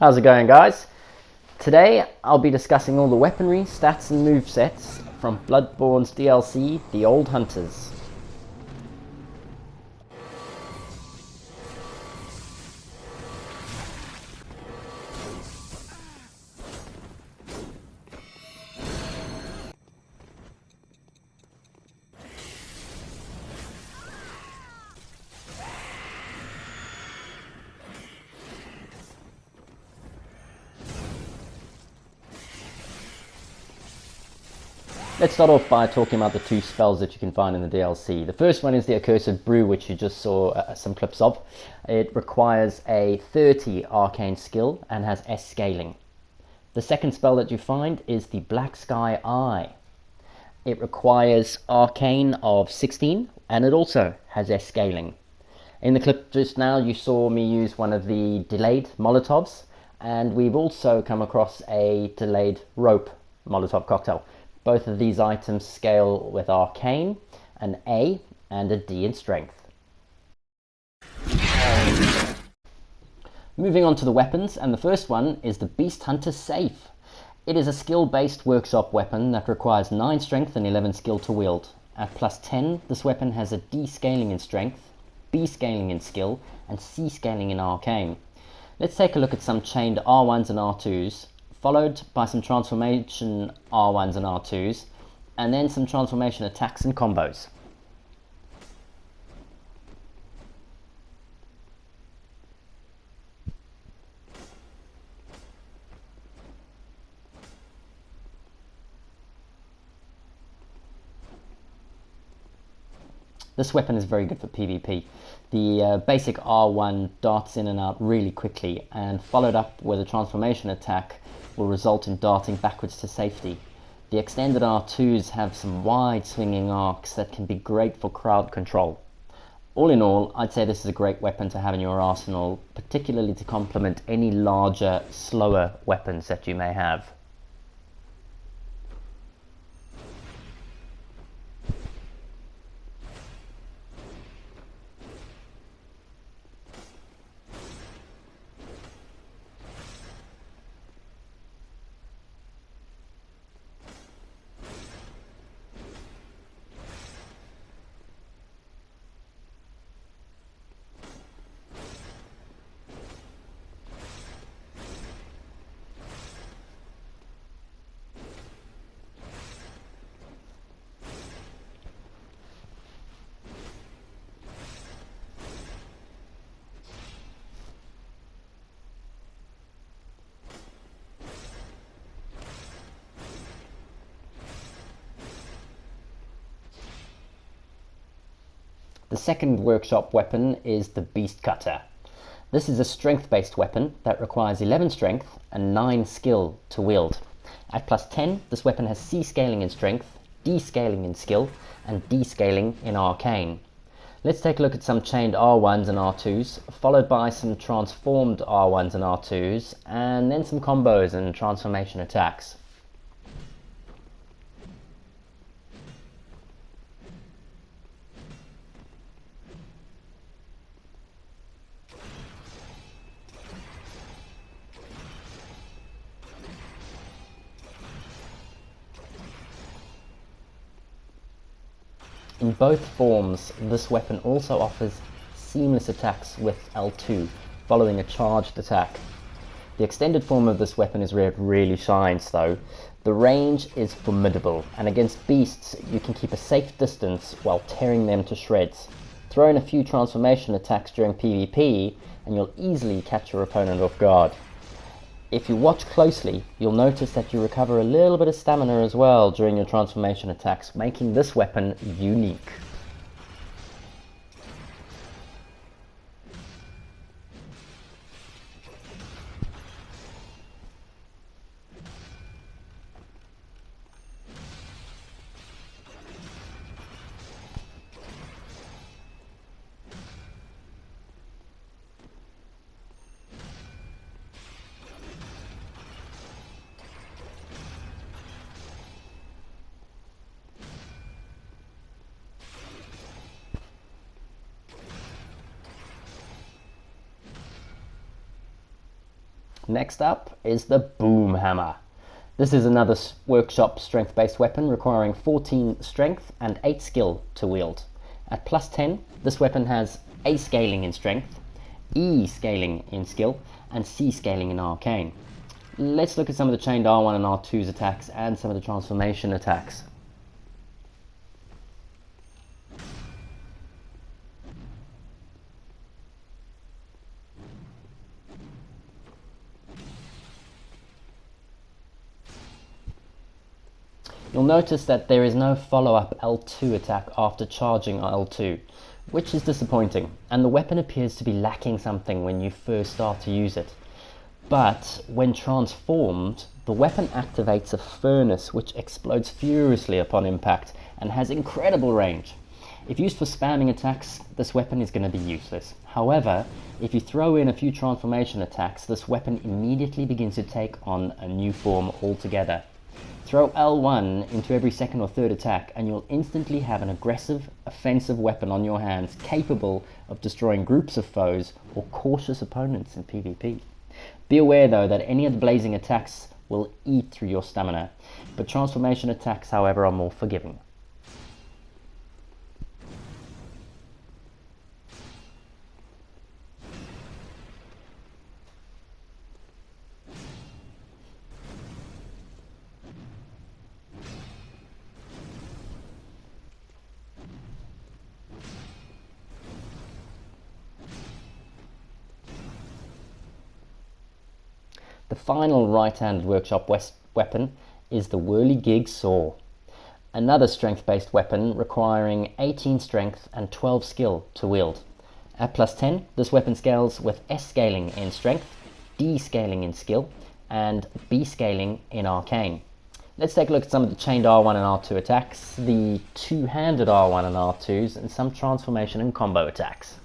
How's it going, guys? Today I'll be discussing all the weaponry, stats and movesets from Bloodborne's DLC, The Old Hunters. Let's start off by talking about the two spells that you can find in the DLC. The first one is the Accursed Brew, which you just saw some clips of. It requires a 30 arcane skill and has S scaling. The second spell that you find is the Black Sky Eye. It requires arcane of 16 and it also has S scaling. In the clip just now you saw me use one of the delayed Molotovs, and we've also come across a delayed rope Molotov cocktail. Both of these items scale with Arcane, an A, and a D in Strength. Moving on to the weapons, and the first one is the Beasthunter Saif. It is a skill-based workshop weapon that requires 9 Strength and 11 Skill to wield. At plus 10, this weapon has a D scaling in Strength, B scaling in Skill, and C scaling in Arcane. Let's take a look at some chained R1s and R2s, followed by some transformation R1s and R2s, and then some transformation attacks and combos. This weapon is very good for PvP. The basic R1 darts in and out really quickly, and followed up with a transformation attack will result in darting backwards to safety. The extended R2s have some wide swinging arcs that can be great for crowd control. All in all, I'd say this is a great weapon to have in your arsenal, particularly to complement any larger, slower weapons that you may have. The second workshop weapon is the Beast Cutter. This is a strength-based weapon that requires 11 strength and 9 skill to wield. At plus 10, this weapon has C scaling in strength, D scaling in skill, and D scaling in arcane. Let's take a look at some chained R1s and R2s, followed by some transformed R1s and R2s, and then some combos and transformation attacks. In both forms, this weapon also offers seamless attacks with L2, following a charged attack. The extended form of this weapon is where it really shines though. The range is formidable, and against beasts you can keep a safe distance while tearing them to shreds. Throw in a few transformation attacks during PvP and you'll easily catch your opponent off guard. If you watch closely, you'll notice that you recover a little bit of stamina as well during your transformation attacks, making this weapon unique. Next up is the Boom Hammer. This is another workshop strength-based weapon requiring 14 strength and 8 skill to wield. At plus 10, this weapon has A scaling in strength, E scaling in skill, and C scaling in arcane. Let's look at some of the chained R1 and R2's attacks and some of the transformation attacks. You'll notice that there is no follow-up L2 attack after charging L2, which is disappointing, and the weapon appears to be lacking something when you first start to use it. But when transformed, the weapon activates a furnace which explodes furiously upon impact and has incredible range. If used for spamming attacks, this weapon is going to be useless. However, if you throw in a few transformation attacks, this weapon immediately begins to take on a new form altogether. Throw L1 into every second or third attack and you'll instantly have an aggressive, offensive weapon on your hands capable of destroying groups of foes or cautious opponents in PvP. Be aware though that any of the blazing attacks will eat through your stamina, but transformation attacks however are more forgiving. The final right-handed workshop weapon is the Whirligig Saw, another strength-based weapon requiring 18 strength and 12 skill to wield. At plus 10, this weapon scales with S scaling in strength, D scaling in skill, and B scaling in arcane. Let's take a look at some of the chained R1 and R2 attacks, the two-handed R1 and R2s, and some transformation and combo attacks.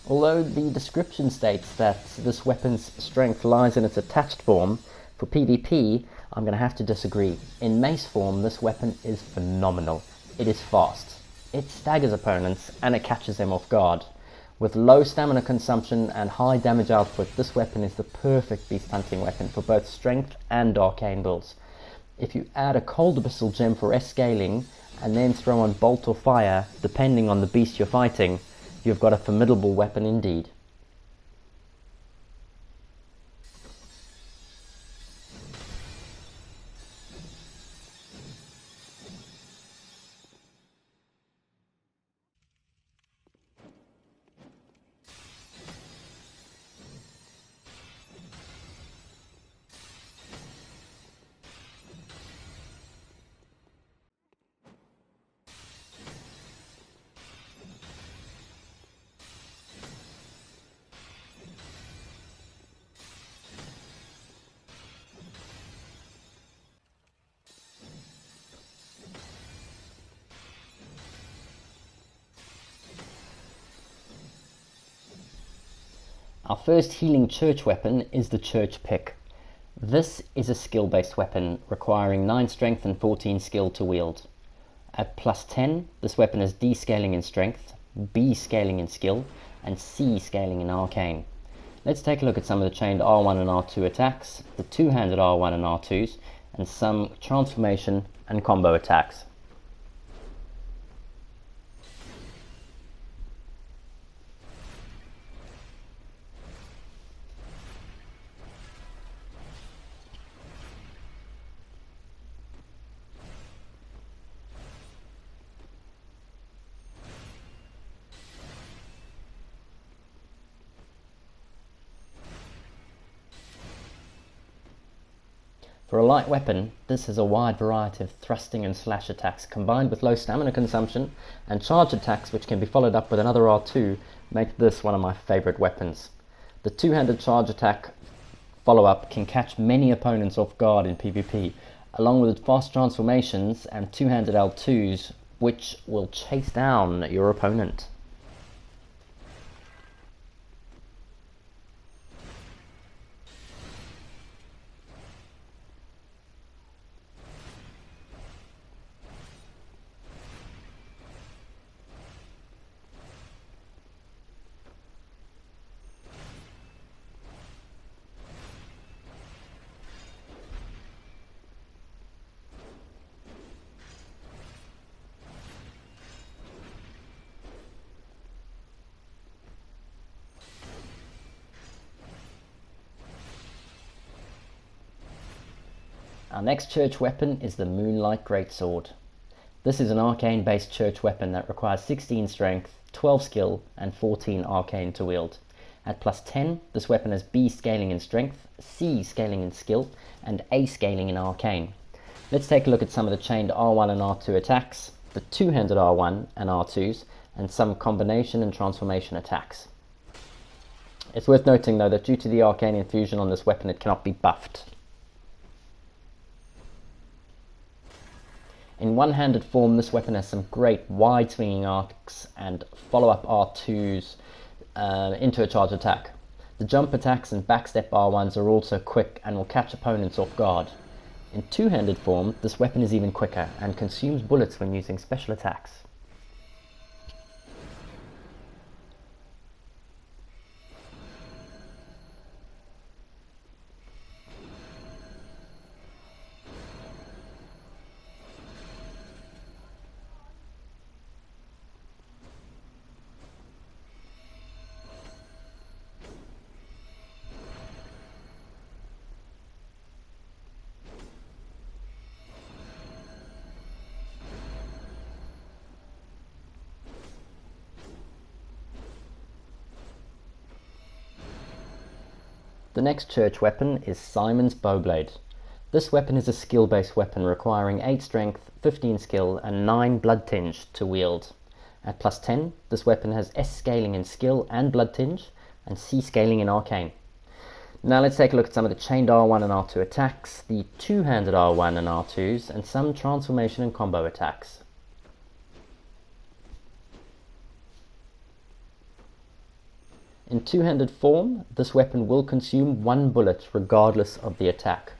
Although the description states that this weapon's strength lies in its attached form, for PvP, I'm going to have to disagree. In mace form, this weapon is phenomenal. It is fast, it staggers opponents, and it catches them off guard. With low stamina consumption and high damage output, this weapon is the perfect beast hunting weapon for both strength and arcane builds. If you add a cold abyssal gem for S scaling, and then throw on bolt or fire, depending on the beast you're fighting, you've got a formidable weapon indeed. Our first healing church weapon is the Church Pick. This is a skill-based weapon requiring 9 strength and 14 skill to wield. At plus 10, this weapon is D scaling in strength, B scaling in skill, and C scaling in arcane. Let's take a look at some of the chained R1 and R2 attacks, the two-handed R1 and R2s, and some transformation and combo attacks. For a light weapon, this has a wide variety of thrusting and slash attacks combined with low stamina consumption, and charge attacks which can be followed up with another R2 make this one of my favourite weapons. The two-handed charge attack follow-up can catch many opponents off guard in PvP, along with fast transformations and two-handed L2s which will chase down your opponent. Our next church weapon is the Moonlight Greatsword. This is an arcane based church weapon that requires 16 strength, 12 skill and 14 arcane to wield. At plus 10, this weapon has B scaling in strength, C scaling in skill and A scaling in arcane. Let's take a look at some of the chained R1 and R2 attacks, the two-handed R1 and R2s, and some combination and transformation attacks. It's worth noting though that due to the arcane infusion on this weapon it cannot be buffed. In one-handed form, this weapon has some great wide swinging arcs and follow-up R2s into a charge attack. The jump attacks and backstep R1s are also quick and will catch opponents off guard. In two-handed form, this weapon is even quicker and consumes bullets when using special attacks. The next church weapon is Simon's Bowblade. This weapon is a skill-based weapon requiring 8 strength, 15 skill and 9 blood tinge to wield. At plus 10, this weapon has S scaling in skill and blood tinge and C scaling in arcane. Now let's take a look at some of the chained R1 and R2 attacks, the two-handed R1 and R2s and some transformation and combo attacks. In two-handed form, this weapon will consume 1 bullet regardless of the attack.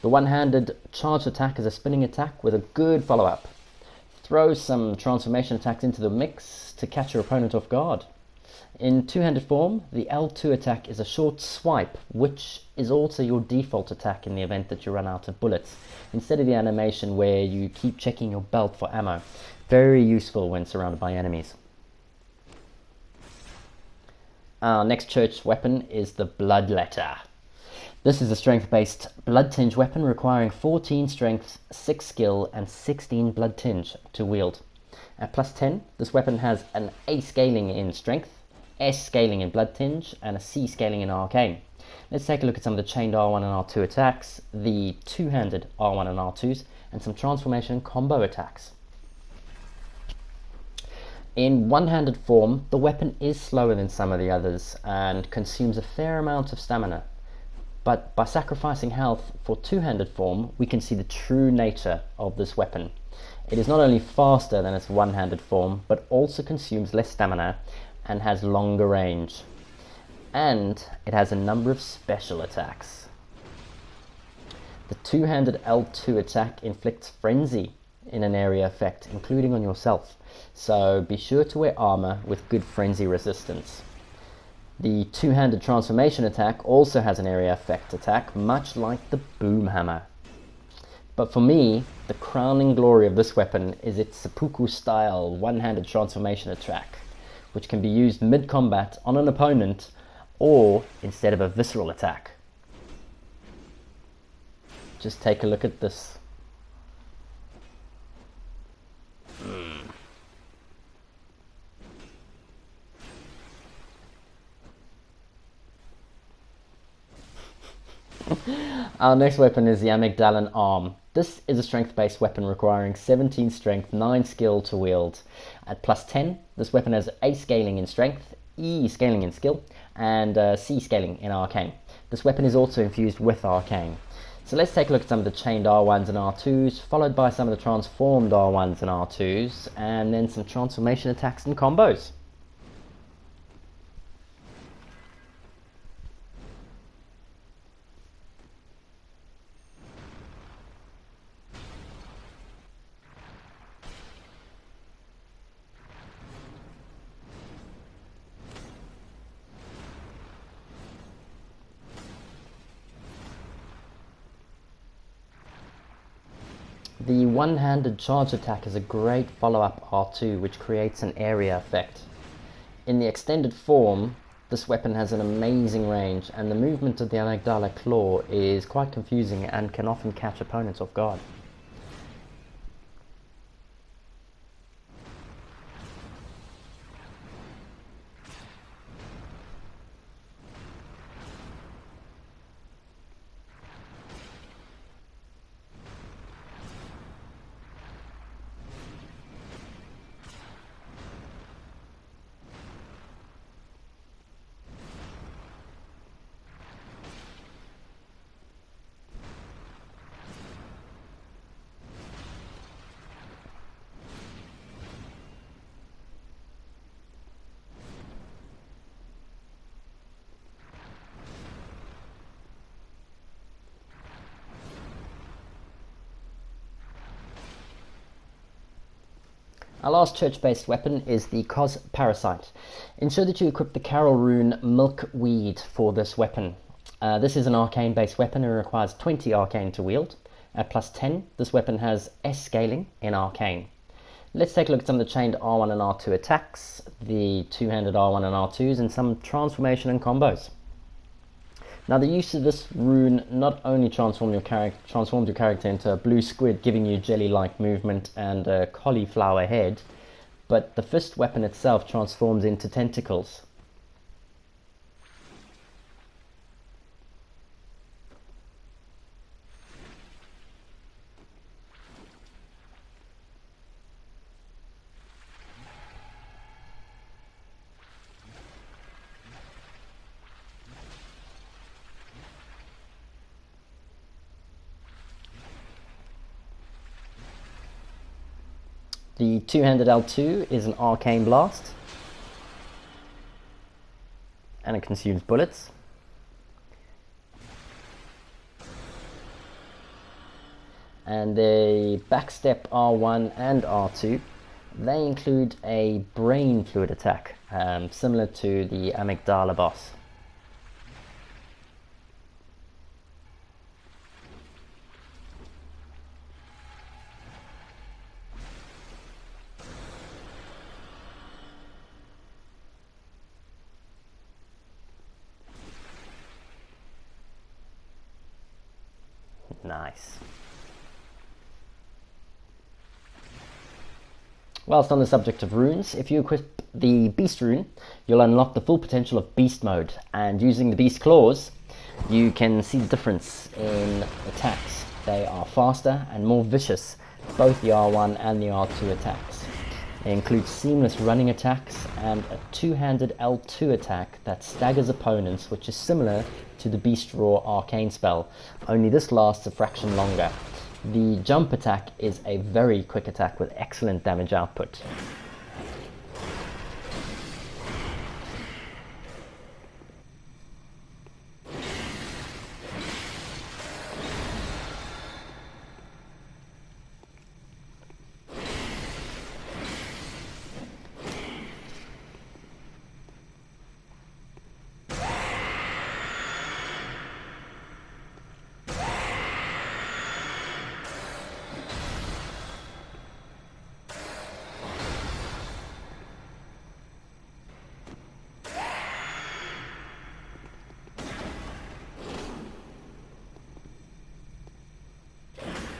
The one-handed charge attack is a spinning attack with a good follow-up. Throw some transformation attacks into the mix to catch your opponent off guard. In two-handed form, the L2 attack is a short swipe, which is also your default attack in the event that you run out of bullets, instead of the animation where you keep checking your belt for ammo. Very useful when surrounded by enemies. Our next church weapon is the Bloodletter. This is a strength-based blood tinge weapon requiring 14 strength, 6 skill and 16 blood tinge to wield. At plus 10, this weapon has an A scaling in strength, S scaling in blood tinge and a C scaling in arcane. Let's take a look at some of the chained R1 and R2 attacks, the two-handed R1 and R2s and some transformation combo attacks. In one-handed form, the weapon is slower than some of the others and consumes a fair amount of stamina. But by sacrificing health for two-handed form, we can see the true nature of this weapon. It is not only faster than its one-handed form, but also consumes less stamina and has longer range. And it has a number of special attacks. The two-handed L2 attack inflicts frenzy in an area effect, including on yourself. So be sure to wear armor with good frenzy resistance. The two-handed transformation attack also has an area effect attack, much like the boom hammer. But for me, the crowning glory of this weapon is its seppuku style one-handed transformation attack, which can be used mid-combat on an opponent or instead of a visceral attack. Just take a look at this. Our next weapon is the Amygdalan Arm. This is a strength-based weapon requiring 17 strength, 9 skill to wield. At plus 10, this weapon has A scaling in strength, E scaling in skill, and C scaling in arcane. This weapon is also infused with arcane. So let's take a look at some of the chained R1s and R2s, followed by some of the transformed R1s and R2s, and then some transformation attacks and combos. The one-handed charge attack is a great follow-up R2 which creates an area effect. In the extended form, This weapon has an amazing range, and the movement of the Amygdala claw is quite confusing and can often catch opponents off guard. Our last church-based weapon is the Kos Parasite. Ensure that you equip the Carol Rune Milkweed for this weapon. This is an arcane-based weapon and requires 20 arcane to wield. At plus 10, this weapon has S scaling in arcane. Let's take a look at some of the chained R1 and R2 attacks, the two-handed R1 and R2s, and some transformation and combos. Now, the use of this rune not only transforms your character into a blue squid, giving you jelly-like movement and a cauliflower head, but the fist weapon itself transforms into tentacles. The two-handed L2 is an arcane blast, and it consumes bullets. And the backstep R1 and R2, they include a brain fluid attack, similar to the Amygdala boss. Nice. Whilst on the subject of runes, if you equip the Beast rune, you'll unlock the full potential of Beast mode, and using the Beast claws, you can see the difference in attacks. They are faster and more vicious, both the R1 and the R2 attacks. They include seamless running attacks and a two-handed L2 attack that staggers opponents, which is similar to the Beast Roar arcane spell, only this lasts a fraction longer. The jump attack is a very quick attack with excellent damage output.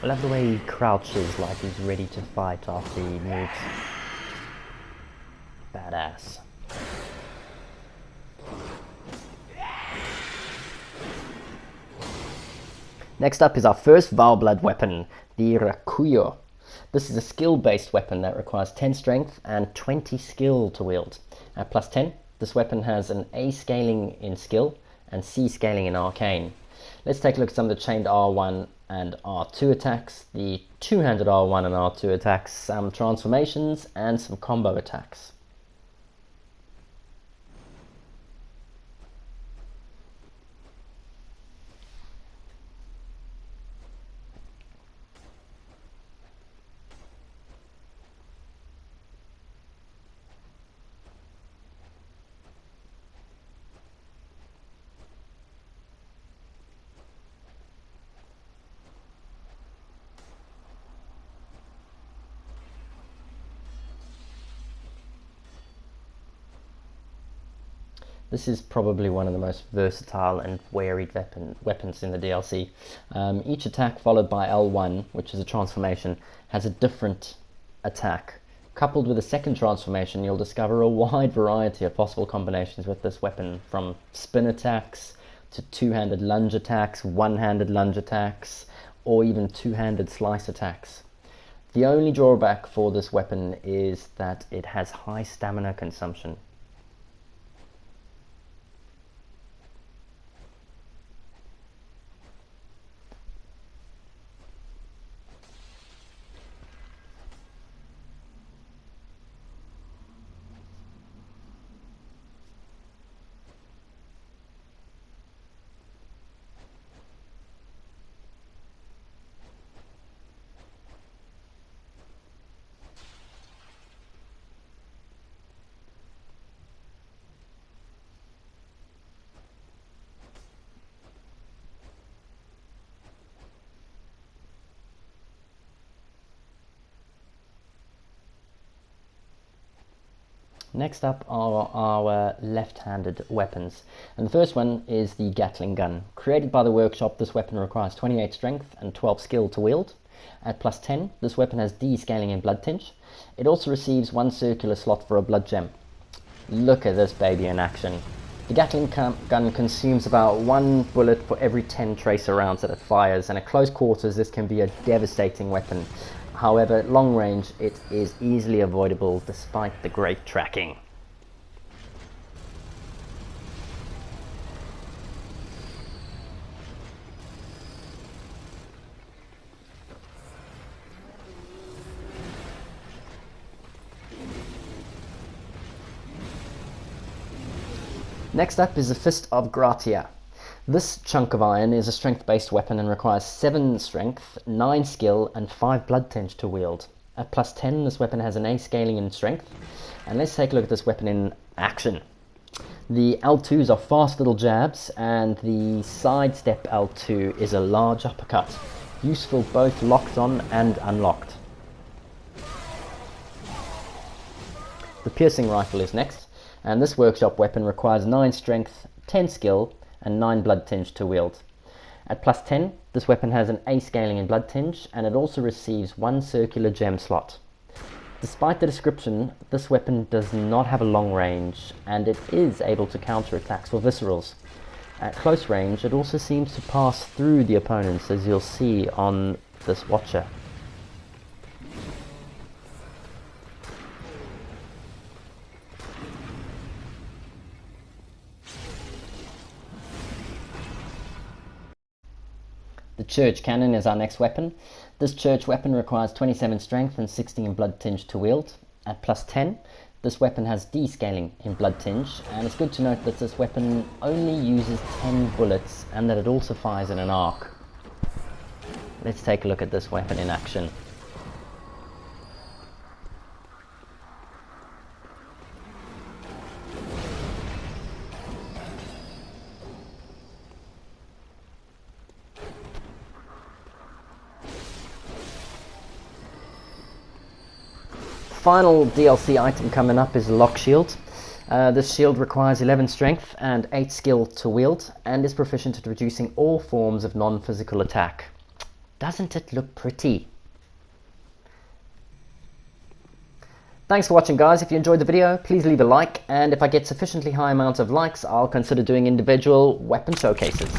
I love the way he crouches like he's ready to fight after he moves. Badass. Next up is our first Bowblade weapon, the Rakuyo. This is a skill-based weapon that requires 10 strength and 20 skill to wield. At plus 10, this weapon has an A scaling in skill and C scaling in arcane. Let's take a look at some of the chained R1 and R2 attacks, the two-handed R1 and R2 attacks, some transformations, and some combo attacks. This is probably one of the most versatile and varied weapons in the DLC. Each attack followed by L1, which is a transformation, has a different attack. Coupled with a second transformation, you'll discover a wide variety of possible combinations with this weapon, from spin attacks to two-handed lunge attacks, one-handed lunge attacks, or even two-handed slice attacks. The only drawback for this weapon is that it has high stamina consumption. Next up are our left-handed weapons, and the first one is the Gatling Gun. Created by the workshop, this weapon requires 28 strength and 12 skill to wield. At plus 10, this weapon has D scaling in Blood Tinge. It also receives one circular slot for a Blood Gem. Look at this baby in action. The Gatling Gun consumes about one bullet for every 10 tracer rounds that it fires, and at close quarters this can be a devastating weapon. However, at long range it is easily avoidable despite the great tracking. Next up is the Fist of Gratia. This chunk of iron is a strength-based weapon and requires 7 strength, 9 skill, and 5 blood tinge to wield. At plus 10, this weapon has an A scaling in strength. And let's take a look at this weapon in action. The L2s are fast little jabs, and the sidestep L2 is a large uppercut, useful both locked on and unlocked. The piercing rifle is next, and this workshop weapon requires 9 strength, 10 skill, and 9 blood tinge to wield. At plus 10, this weapon has an A scaling in blood tinge, and it also receives 1 circular gem slot. Despite the description, this weapon does not have a long range, and it is able to counter attacks for viscerals. At close range, it also seems to pass through the opponents, as you'll see on this watcher. The Church Cannon is our next weapon. This church weapon requires 27 strength and 16 blood tinge to wield. At plus 10, this weapon has D scaling in blood tinge, and it's good to note that this weapon only uses 10 bullets and that it also fires in an arc. Let's take a look at this weapon in action. Final DLC item coming up is Loch Shield. This shield requires 11 strength and 8 skill to wield, and is proficient at reducing all forms of non-physical attack. Doesn't it look pretty? Thanks for watching, guys. If you enjoyed the video, please leave a like, and if I get sufficiently high amounts of likes, I'll consider doing individual weapon showcases.